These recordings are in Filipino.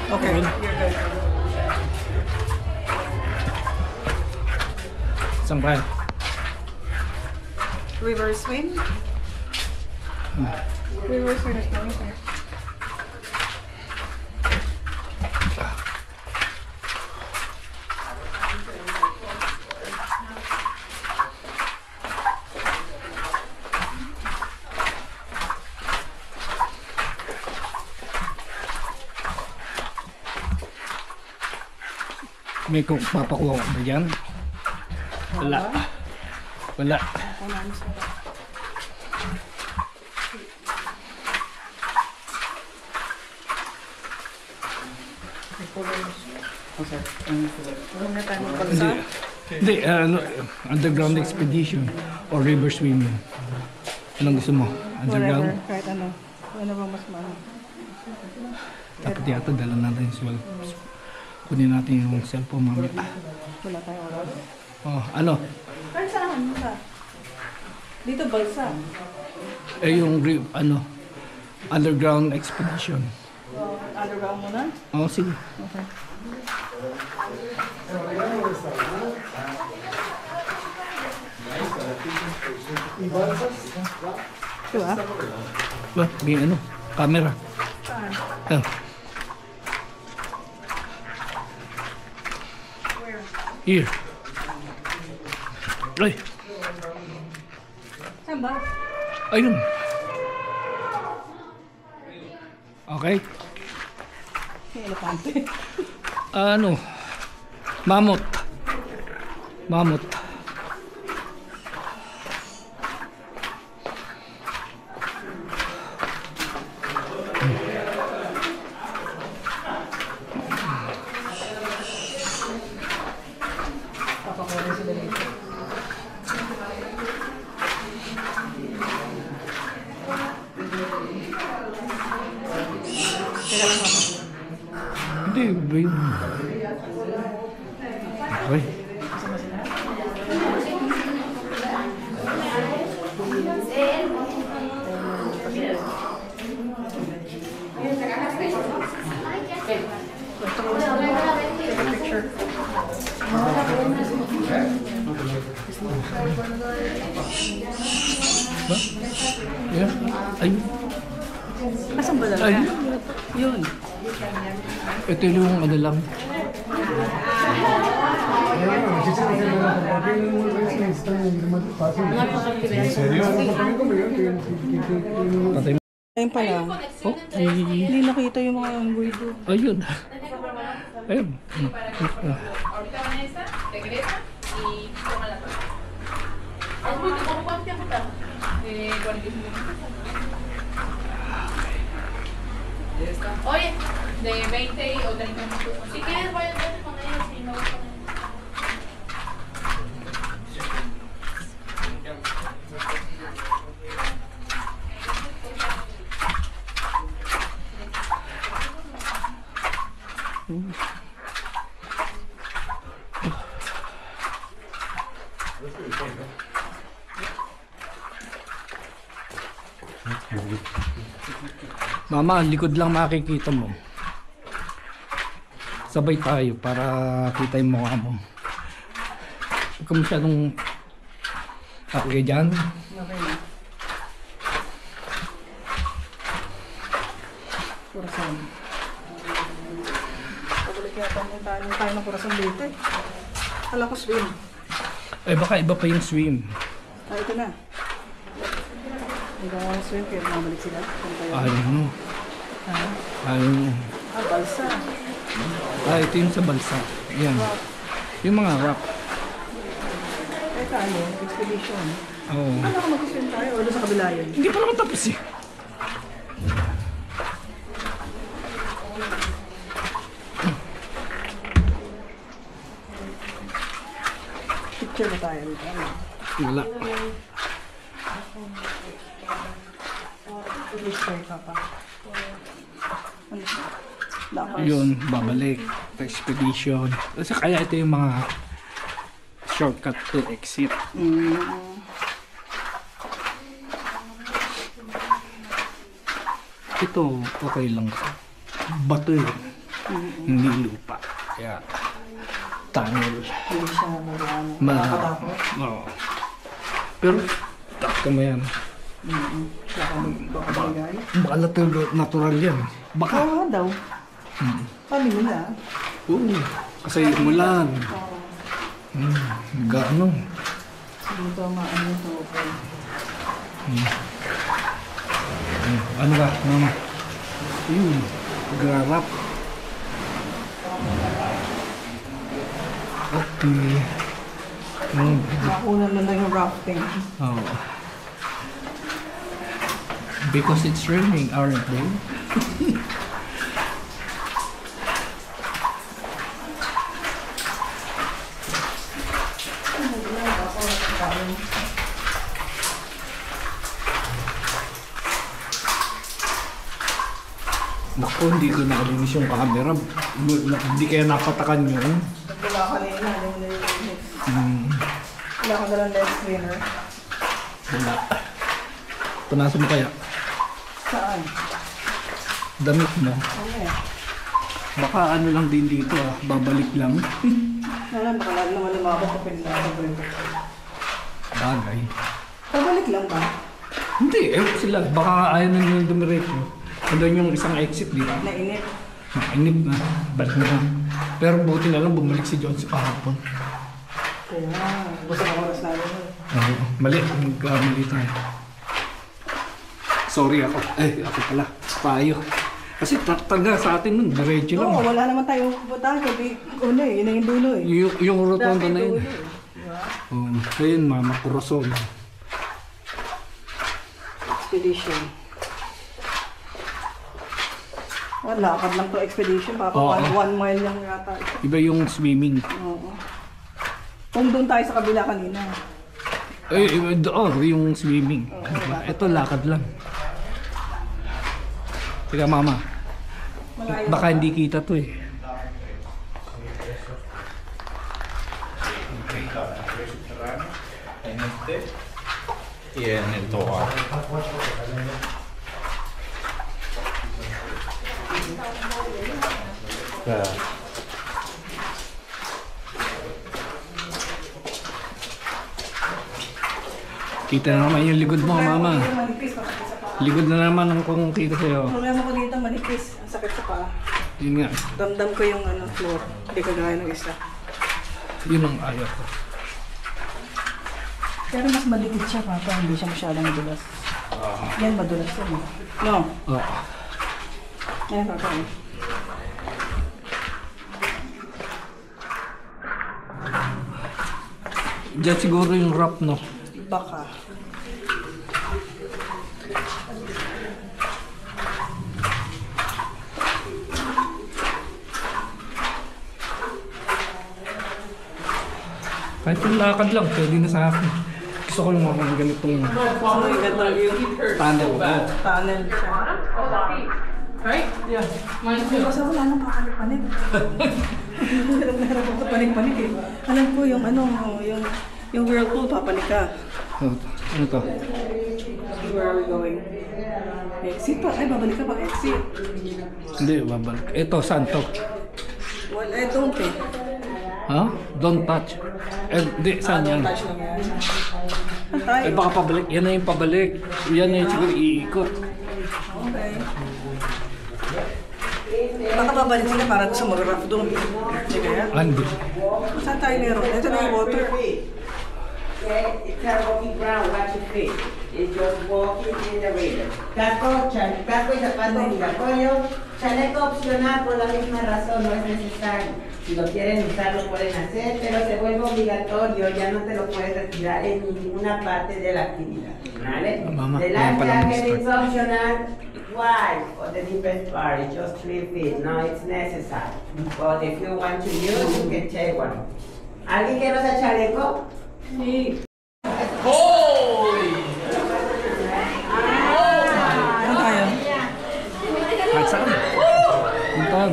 Okay. Saan ba? River swim? River swim is going there. May papakuha ko ba dyan? Wala. Wala. Hindi, underground expedition or river swimming. Anong gusto mo? Underground? Whatever, kahit ano. Ano bang mas maano? Dapat yata dala natin yung swell. Kunin natin yung cellphone mamaya. Wala tayong oras. Oh, ano? Kahit saan? Dito balsa. Eh yung underground expedition. Underground muna? Oh, sige. Okay. Ito ah? Ba, may camera. Saan? Oh. Where? Here. Ay, Saan ba? ayun. Okay. May elepante. Mammoth. Mammoth. Papakuha sila dito. Teka lang ako. Hindi, ba yun? Okay. Take a picture. Ba? Yeah. Ayun. Asan ba talaga? Ayun. Yun. Ito yung lang. Patay mo. Ayun pala. Oh, Hindi nakita yung mga unggoy doon. ayun. Ayun. Ahorita Vanessa regresa y toma la torta. Es muy ¿cómo cuánto tiempo está? 45 minutos. Oye, de 20 o 30 minutos. Si quieres, voy a verte con ellos y me voy con ellos. Mama, likod lang makikita mo. Sabay tayo para kita yung mukha mo. Huwag ka masyadong okay dyan. Okay na. Corazon. Pabalik yata mo tayo ng Corazon dito eh. Kala ko swim. Eh baka iba pa yung swim. Ah, ito na. Hindi ko swim kaya mabalik sila. Ayun. Ayun. Ah, balsa. Ito yung sa balsa. Yan. Yung mga rock. Teka, ano? Expedition. Oo. Ano ka mag-swim tayo? O doon sa kabila yun? Hindi pa naman tapos eh. Picture na tayo dito. Ano? Wala. Picture ka pa. Ano siya? Lakas. Yun, babalik. Expedition. Kasi kaya ito yung mga shortcut to exit. Ito, okay lang. Bato yun. Hindi lupa. Kaya, tunnel. Hindi siya Ma- makakatakot. Oo. Pero, takto mo yan. Baka bagay. Baka natural yan. Baka. Oo daw. Paano yun ah? Oo. Kasi umulan. Gaano. Dito maano ito. Ano ba, mama? Yun. Grarap. Okay. Makunan na lang yung rafting. Oh. Because it's raining, aren't they? Naku, hindi ko nakalinis yung camera. Hindi kaya napatakan yun. Wala kanina yung nilinis. Hmm. Wala ka nalang lens cleaner. Wala. Punasan mo kaya? Saan? Damit mo. Okay. Baka ano lang din dito ah. Babalik lang. Baka lang naman lumabas sa pinag-abay. Bagay. Pabalik lang ba? Hindi, sila. Baka ayaw na nyo dumiretso. Andun yung isang exit dito. Nainip. Mainip na. Balik na. Pero buti na lang bumalik si John sa kahapon. Kaya, gusto ng oras namin. Oo. Mali. Nagkamali tayo. Sorry ako. Ako pala. Payo. Kasi talaga sa atin nun, diretso lang. Oo, wala naman tayong pupuntahan. Kasi, una eh, yun na yung dulo eh. Yung rotonda Dati na yun. dulo eh. Diba? Ayun, Mama Corazon. Expedition. Lakad lang to expedition. Papa, Oo. 1 mile lang yata. Iba yung swimming. Oo. Kung doon tayo sa kabila kanina. Iba doon, yung swimming. Ito, lakad lang. Teka, Mama. Malayo. Baka hindi kita to eh. Y en el tobar. Kita na naman yung likod mo, Mama. Manipis, manipis sa paa. Likod na naman ang kung kita sa'yo. Problema ko dito manipis. Ang sakit sa paa. Yun nga. Damdam ko yung floor. Hindi ko gaya ng isa. Yun ang ayaw ko. Pero mas madikit siya, Papa. Hindi siya masyadong madulas. Yan, madulas yan. eh. No? Oo. Ayan, Papa. Diyan siguro yung wrap, no? Baka. Kahit yung lakad lang, pwede na sa akin. Gusto ko yung mga ganitong Ano yung ganda yung tunnel. tunnel siya. Right? Yeah. Mine too. Kasi wala nang papanik-panik. Naglarap ako sa panik-panik eh. Alam ko yung ano, yung whirlpool, papanik ka. Ano to? Where are we going? Exit pa. Ay, babalik ka pag exit. Hindi, babalik. Ito, saan to? Well, I don't eh. Ha? Don't touch. Hindi, saan yan? Touch lang yan. Saan tayo? Baka pabalik. Yan na yung pabalik. Yan na yung siguro iikot. Okay. Baka babalik sila para gusto mag-raft doon. Hindi kaya? Hindi. Saan tayo meron? Ito na yung water. It's a rocky ground, watch your feet. It's just walking in the river. Casco y zapato obligatorio. Chaleco opcional por la misma razón, no es necesario. Si lo quieren usar, lo pueden hacer, pero se vuelve obligatorio, ya no te lo puedes retirar en ninguna parte de la actividad. ¿Vale? Mamá, The ya life para jacket mostrar. is optional. Why? For the deepest part, it's just 3 feet. No, it's necessary. But if you want to use, you can take one. ¿Alguien quiere usar chaleco? Sí. Holy! Saan tayo? Kahit saan? Puntahan.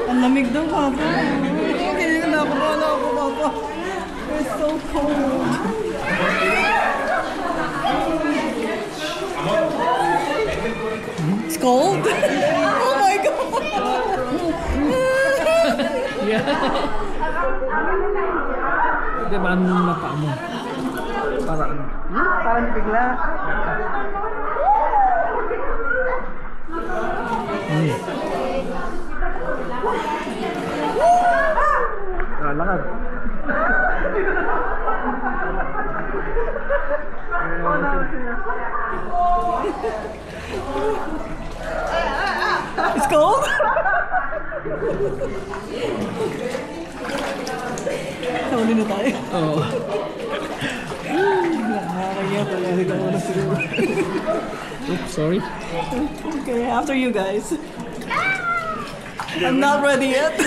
Ang lamig daw, Papa. Hindi na ako, Papa. It's so cold. It's cold? Oh my God! Kuya. Hindi, paano mo na paa mo? Para ano? Parang bigla. Lakad. It's cold? Nauli na tayo. Oo. Nakakaya pala. Hindi ko na siguro. Oops, sorry. Okay, after you guys. I'm not ready yet.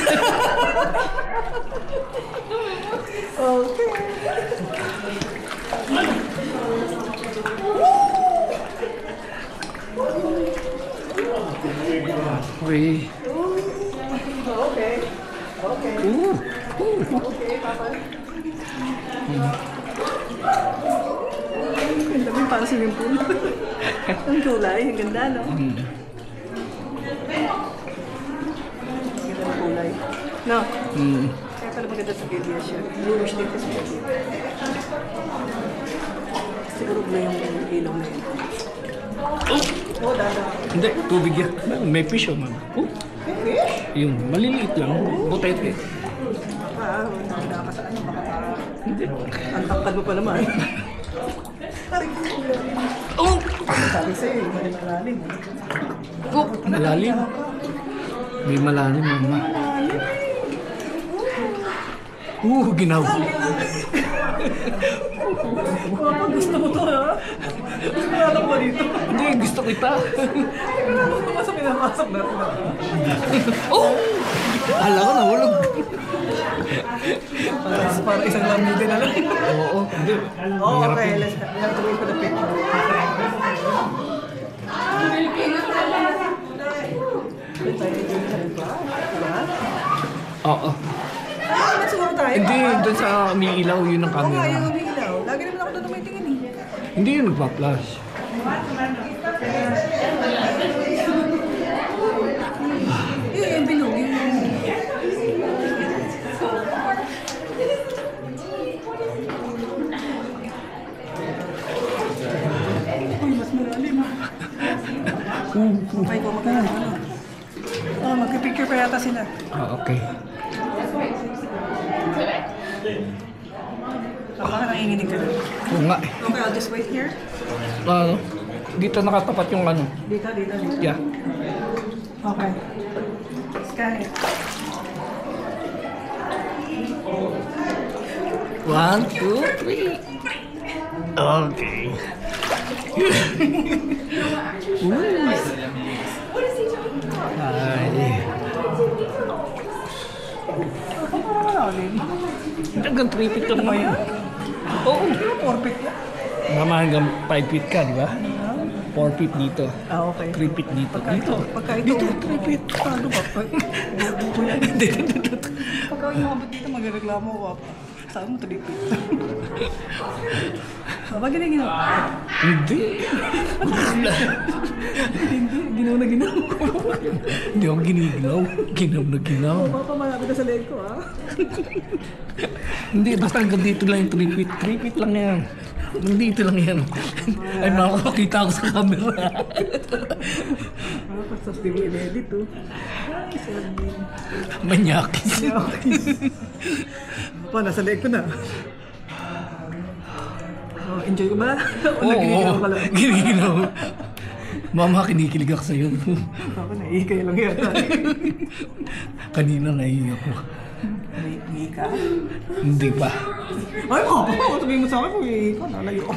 Okay. Okay. Okay. Okay. Okay, Papa. Ang dami para swimming pool. Ang kulay, ang ganda, no? Ang ganda ng kulay. No? Kaya pala maganda sa video siya. Bluish din kasi video. Siguro blue yung ilaw na yun. Oh, dada. Hindi, tubig yan. May fish oh, ma'am. Oh, Fish? yun, maliliit lang. Butete. Ah, nagda ka sa ano, baka Hindi. ang tangkad mo pa naman. Aray ko. Oh! Sabi sa'yo, may malalim. Oh! Malalim. May malalim, mama. Ginaw. Papa, gusto mo to, ha? Sigurado ko dito. Hindi, gusto kita. Sigurado ko pa sa pinapasok natin. Oh! Hala ko, nahulog. Para isang lamitin na lang. Oo, hindi. Oh, okay. Let's have to wait for the picture. Oo. Ah, siguro tayo. Hindi, doon sa umiilaw, yun ang Oo nga, camera. yung umiilaw. Lagi naman ako doon na may tingin eh. Hindi yun nagpa-flash. Yung bilog, yung... Uy, mas malalim. Ay, ko magkano. Oh, magpipicture pa yata sila. Okay. Baka nanginginig ka na. Oo nga eh. Okay, I'll just wait here. Ano? Dito nakatapat yung ano. Dito. Yeah. Okay. Scan it. 1, 2, 3. Okay. Ay. Hanggang 3 feet lang naman yan. Oo. 4 feet lang. Mama hanggang 5 feet ka, di ba? 4 feet dito. Ah, okay. 3 feet dito. Dito. Pagka ito, Dito, 3 feet. Paano ba? Dito yan. Dito. Pagka umabot dito, magreklamo ko. Saan mo 3 feet? Ba, ginawa? Hindi. Hindi, ginawa na ginawa ko. Hindi ako giniginaw. Ginaw na ginaw. Papa, malapit na sa leg ko, ha? Hindi, basta hanggang dito lang yung 3 feet. 3 feet lang yan. Hanggang dito lang yan. Ay, makakakita ako sa camera. Tapos di mo in-edit, oh. Ay, sabi. Manyakis. Pa, nasa leg ko na. Oh, enjoy ko ba? O Oo, nagiginaw ka lang? giniginaw. Mama, kinikilig ako sa'yo. Ako, naiikay lang yata. Kanina naiiyak ako. Naiikay ka? Hindi pa. Ay, papa, sabihin mo sa akin kung iikay ko, nalayo ako.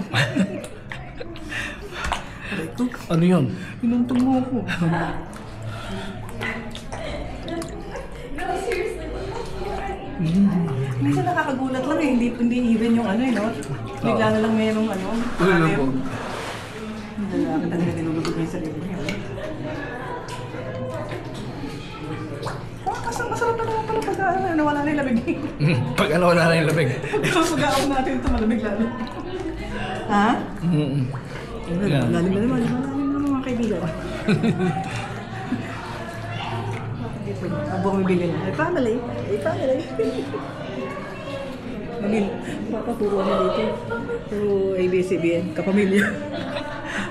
Aray ko, Ano yun? inuntong mo ako. Minsan nakakagulat lang eh, hindi even yung ano eh, no? Bigla na lang mayroong ano. Ano po? Ang lalaki talaga nilulugod niya sa sarili niya. Kasi masarap na naman pala pag nawala na yung labig. Pag ano, wala na yung labig. Tapos mag-aawag natin ito malamig lalo. Ha? Mm-mm. Yeah. Malalim na naman mga kaibigan. Ang bumibili na. Ay, family. Ay, family. Manil, papaturo na dito. Puro ABCBN, kapamilya.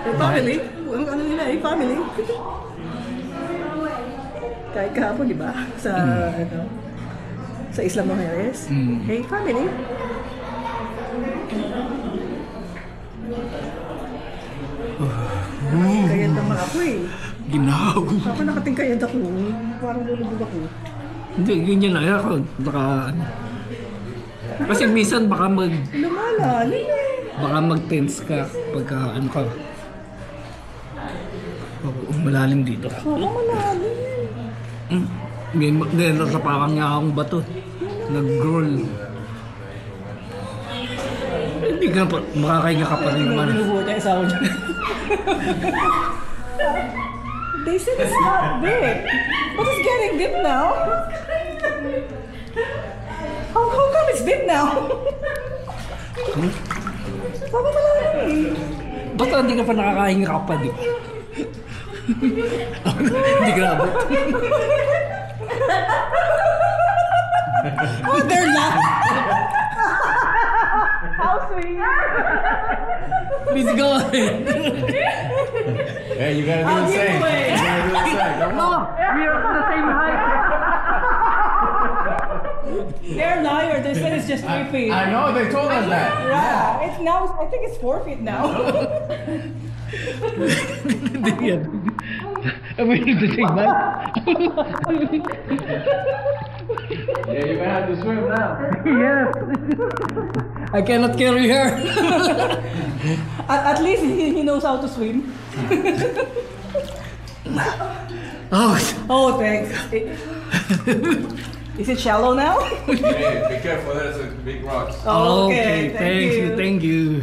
Ay, family. Ang ano nila, ay, family. Kahit kahapon, di ba? Sa, ano, sa Isla Mujeres. Hey, family. Kayad naman ako eh. Ginaw. Ako nakatingkayad ako. Parang lulubog ako. Hindi, ganyan lang ako. Baka, ano. Kasi minsan baka Lumalalim eh. baka mag-tense ka pagka ano ka. Malalim dito. Sobrang malalim. May natapakan nga akong bato. Nag-roll. Hindi ka pa, makakahinga ka pa rin naman. Binubuhat niya isawa niya. They said it's not big. But it's getting big now. How come it's big now? Sobrang malalim. Ba't hindi ka pa nakakahinga ka pa di? Hindi ka abot. Oh, they're not. How sweet. Please go ahead. Yeah, you gotta do the same. You gotta do the same. Come on. We are the same height. They're liars. They said it's just 3 feet. I know, they told us that. Yeah, it's now. I think it's 4 feet now. Hindi yan. Are we in the same height? Yeah, you're gonna have to swim now. Yes. I cannot carry her. At least he knows how to swim. Oh, Oh, thanks. Is it shallow now? Hey, be careful, there's a big rocks. okay. Thank you. Thank you.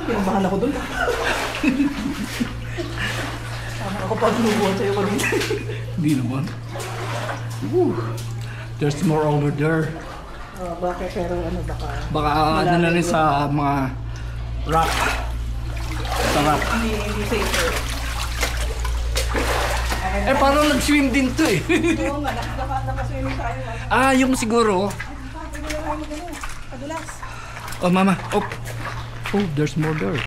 Kinabahan ako dun. Tama ako pag lubuhan sa'yo kanina. Hindi naman. Woo. There's more over there. Oh, bakit? Pero ano baka? Baka ano na rin sa mga rock. Sa rock. Hindi safer. Eh, parang nag-swim din to eh. Oo nga, nakaswimming tayo. Yung siguro. Pwede lang tayo mag-ano. Kadulas. Oh, mama. Oh, there's more there.